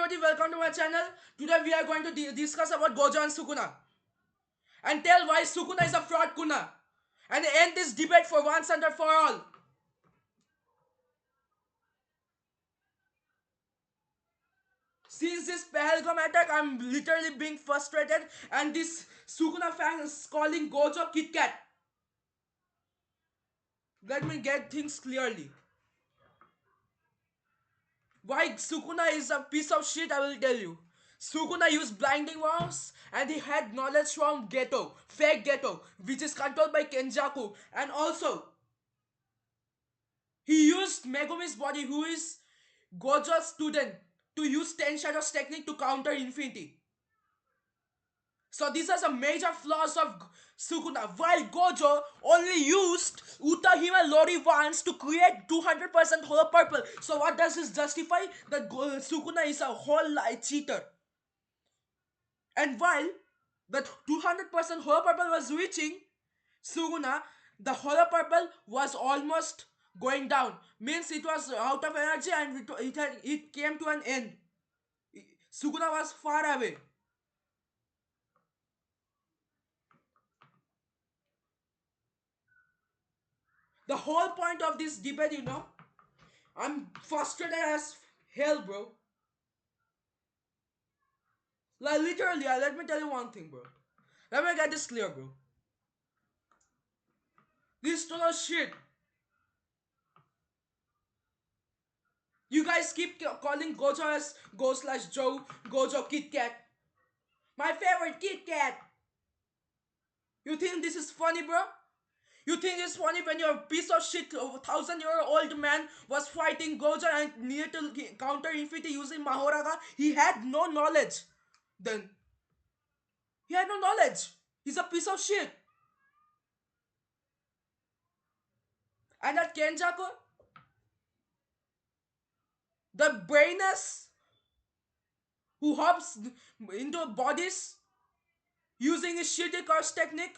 everybody, welcome to my channel. Today we are going to discuss about Gojo and Sukuna and tell why Sukuna is a fraud kuna and end this debate for once and for all. Since this Pahalgam attack, I'm literally being frustrated and this Sukuna fan is calling Gojo Kit Kat. Let me get things clearly. Why Sukuna is a piece of shit, I will tell you. Sukuna used blinding wounds and he had knowledge from Geto, fake Geto, which is controlled by Kenjaku. And also, he used Megumi's body, who is Gojo's student, to use Ten Shadows technique to counter Infinity. So these are some major flaws of Sukuna. While Gojo only used Utahima Lori once to create 200% Hollow Purple. So what does this justify? That Sukuna is a whole cheater. And while the 200% Hollow Purple was reaching Sukuna, the Hollow Purple was almost going down. Means it was out of energy and it came to an end. Sukuna was far away. The whole point of this debate, I'm frustrated as hell, bro. Like literally, let me tell you one thing, bro. Let me get this clear, bro. This is total shit. You guys keep calling Gojo as Go/Joe, Gojo Kit Kat. My favorite Kit Kat. You think this is funny, bro? You think it's funny when your piece of shit 1,000-year-old man was fighting Gojo and needed to counter Infinity using Mahoraga? He had no knowledge. Then he had no knowledge. He's a piece of shit. And that Kenjaku, the brainess who hops into bodies using his shitty curse technique.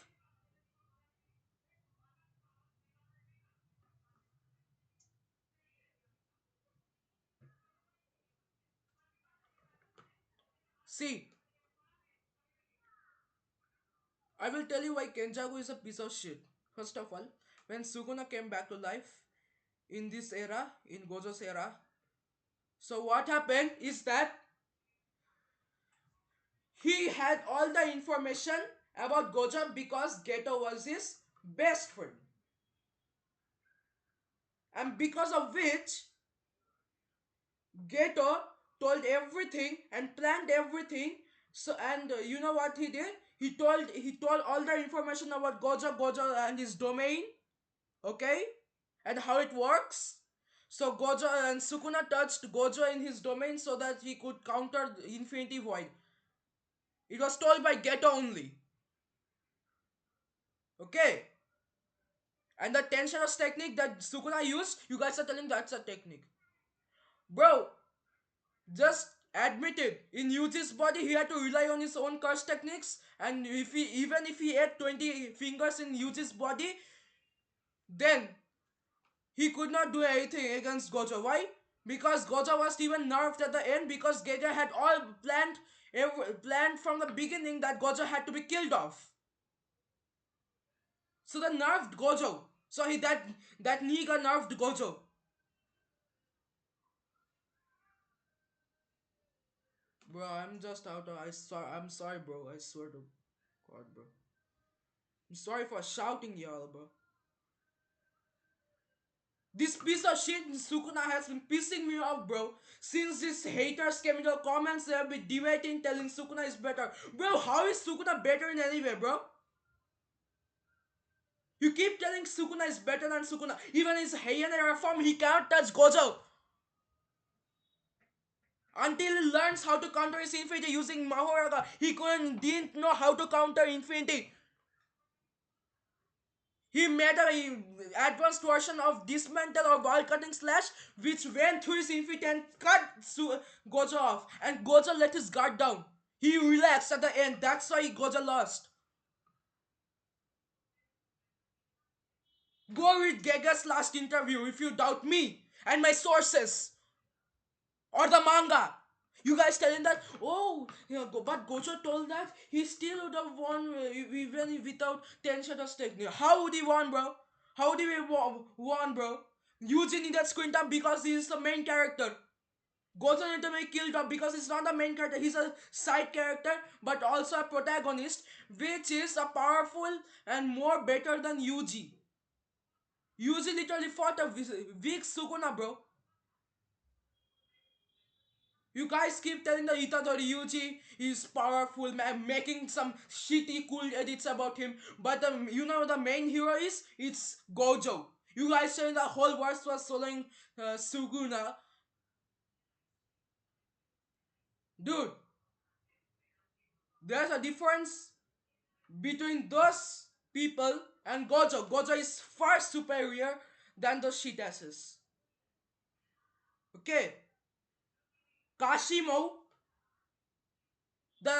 See, I will tell you why Kenjaku is a piece of shit. First of all, when Sukuna came back to life in this era, in Gojo's era, so what happened is that he had all the information about Gojo because Geto was his best friend. And because of which, Geto told everything and planned everything. So and you know what he did? He told all the information about Gojo and his domain, okay, and how it works. So Gojo and Sukuna touched Gojo in his domain so that he could counter the Infinity Void. It was told by Geto only, okay. And the Ten Shadows technique that Sukuna used, you guys are telling that's a technique, bro. Just admit it. In Yuji's body, he had to rely on his own curse techniques, and even if he had 20 fingers in Yuji's body, then he could not do anything against Gojo. Why? Because Gojo was even nerfed at the end because Geja had all planned from the beginning that Gojo had to be killed off. So they nerfed Gojo. So that Niga nerfed Gojo. Bro, I'm just out of I'm sorry, bro. I swear to God, bro. I'm sorry for shouting y'all, bro. This piece of shit Sukuna has been pissing me off, bro. Since these haters came into the comments, they have been debating, telling Sukuna is better. Bro, how is Sukuna better in any way, bro? You keep telling Sukuna is better than Sukuna. Even his Heian era form, he can't touch Gojo. Until he learns how to counter his Infinity using Mahoraga, he didn't know how to counter Infinity. He made an advanced version of Dismantle or Wall Cutting Slash, which went through his Infinity and cut Gojo off. And Gojo let his guard down. He relaxed at the end. That's why Gojo lost. Go read Gega's last interview if you doubt me and my sources. Or the manga. You guys telling that, oh, yeah, but Gojo told that he still would have won even without 10 shadows technique. How would he won, bro? How did he won, bro? Yuji needed screen time because he is the main character. Gojo needed to be killed off because he's not the main character. He's a side character, but also a protagonist, which is a powerful and more better than Yuji. Yuji literally fought a weak Sukuna, bro. You guys keep telling the Itadori Yuji is powerful, man, making some shitty cool edits about him. But you know the main hero is? It's Gojo. You guys saying the whole world was following Sukuna. Dude, there's a difference between those people and Gojo. Gojo is far superior than those shitasses. Okay, Kashimo, the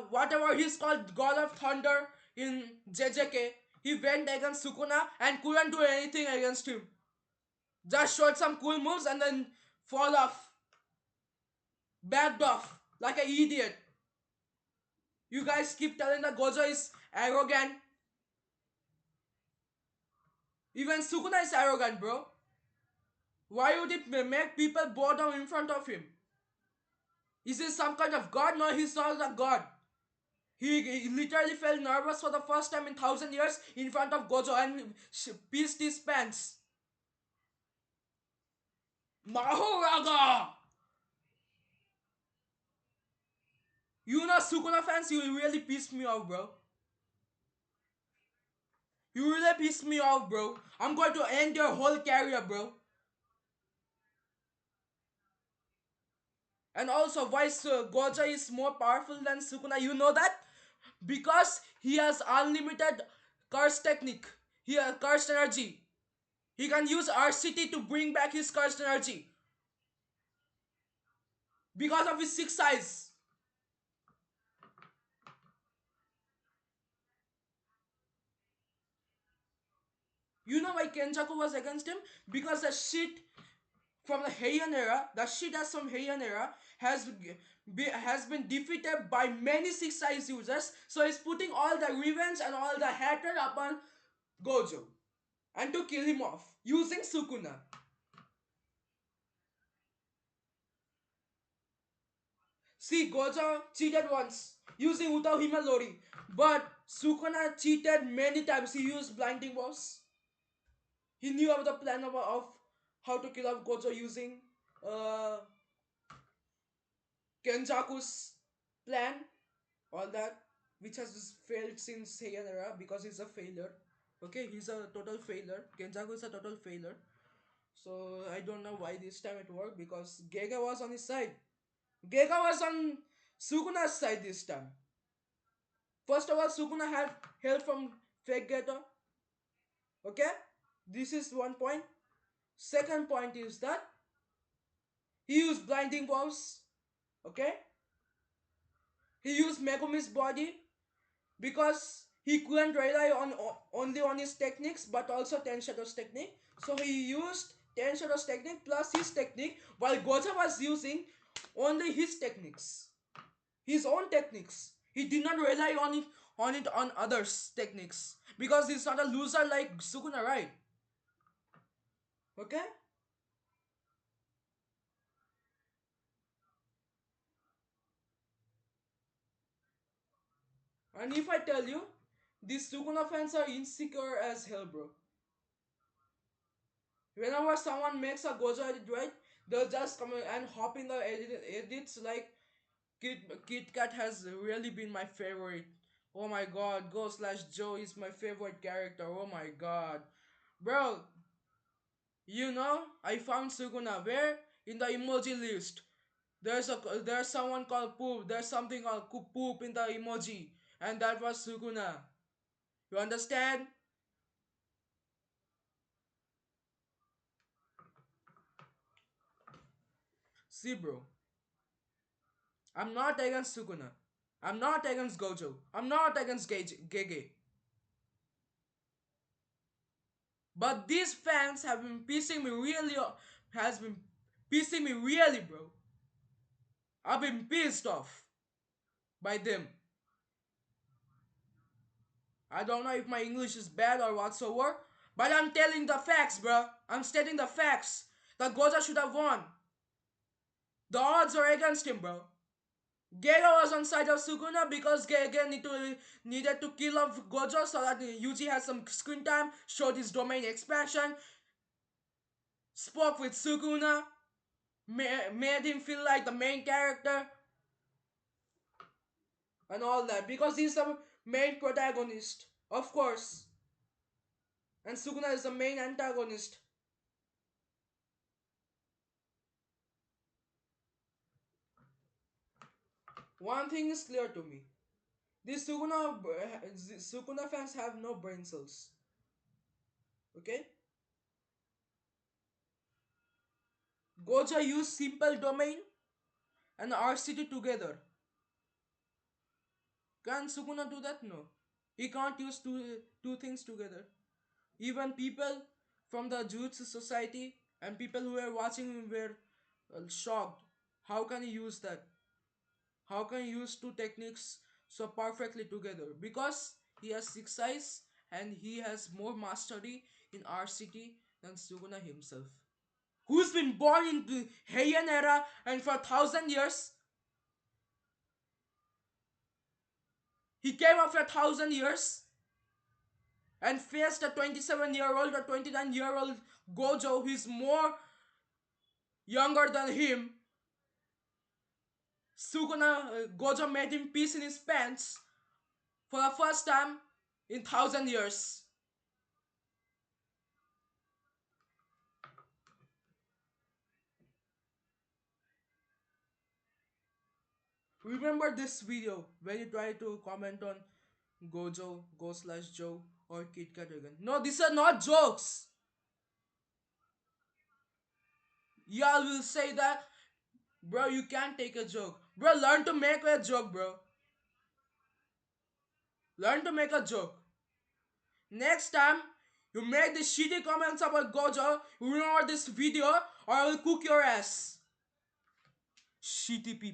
whatever he's called, God of Thunder in JJK, he went against Sukuna and couldn't do anything against him. Just showed some cool moves and then fall off, backed off like an idiot. You guys keep telling that Gojo is arrogant. Even Sukuna is arrogant, bro. Why would it make people bow down in front of him? Is he some kind of god? No, he's not a god. He literally felt nervous for the first time in 1,000 years in front of Gojo and pissed his pants. Mahoraga! You know Sukuna fans, you really pissed me off, bro. You really pissed me off, bro. I'm going to end your whole career, bro. And also, why Gojo is more powerful than Sukuna? You know that? Because he has unlimited curse technique. He has cursed energy. He can use RCT to bring back his cursed energy. Because of his six eyes. You know why Kenjaku was against him? Because the shit from the Heian era, the shit that's from Heian era, has been defeated by many six eyes users. So he's putting all the revenge and all the hatred upon Gojo. And to kill him off using Sukuna. See, Gojo cheated once using Uta Himalori, but Sukuna cheated many times. He used blinding boss. He knew of the plan of how to kill off Gojo using uh, Kenjaku's plan, all that, which has just failed since Heian era because he's a failure. Okay, he's a total failure. Kenjaku is a total failure. So I don't know why this time it worked because Gege was on his side. Gege was on Sukuna's side this time. First of all, Sukuna had help from fake Geto. Okay, this is one point. Second point is that he used blinding bombs. Okay, he used Megumi's body because he couldn't rely on only on his techniques but also Ten Shadows technique. So he used Ten Shadows technique plus his technique while Gojo was using only his techniques, his own techniques. He did not rely on others' techniques because he's not a loser like Sukuna, right? Okay. And if I tell you, these Sukuna fans are insecure as hell, bro. Whenever someone makes a Gojo edit, right, they'll just come and hop in the edits like Kit Kat has really been my favorite. Oh my god, Go slash Joe is my favorite character. Oh my god. Bro, you know, I found Sukuna where? In the emoji list. There's someone called Poop. There's something called Poop in the emoji. And that was Sukuna. You understand? See, bro. I'm not against Sukuna. I'm not against Gojo. I'm not against Gege. But these fans have been pissing me really, has been pissing me really, bro. I've been pissed off by them. I don't know if my English is bad or whatsoever, but I'm telling the facts, bro. I'm stating the facts. That Gojo should have won. The odds are against him, bro. Gero was on side of Sukuna because Gege needed to kill off Gojo so that Yuji has some screen time, showed his domain expansion, spoke with Sukuna, made him feel like the main character, and all that because he's the main protagonist, of course, and Sukuna is the main antagonist. One thing is clear to me: these Sukuna fans have no brain cells. Okay, Gojo used simple domain and RCT together. Can Sukuna do that? No, he can't use two things together. Even people from the Jutsu society and people who were watching were shocked. How can he use that? How can he use two techniques so perfectly together? Because he has six eyes and he has more mastery in RCT than Suguna himself. Who's been born in the Heian era and for 1,000 years? He came after 1,000 years and faced a 27-year-old or 29-year-old Gojo who is more younger than him. Sukuna Gojo made him piss in his pants for the first time in 1,000 years. Remember this video when you try to comment on Gojo, Go slash Joe, or Kit Kat again. No, these are not jokes. Y'all will say that, bro, you can't take a joke. Bro, learn to make a joke, bro. Learn to make a joke. Next time you make the shitty comments about Gojo, you remember this video or I will cook your ass. Shitty people.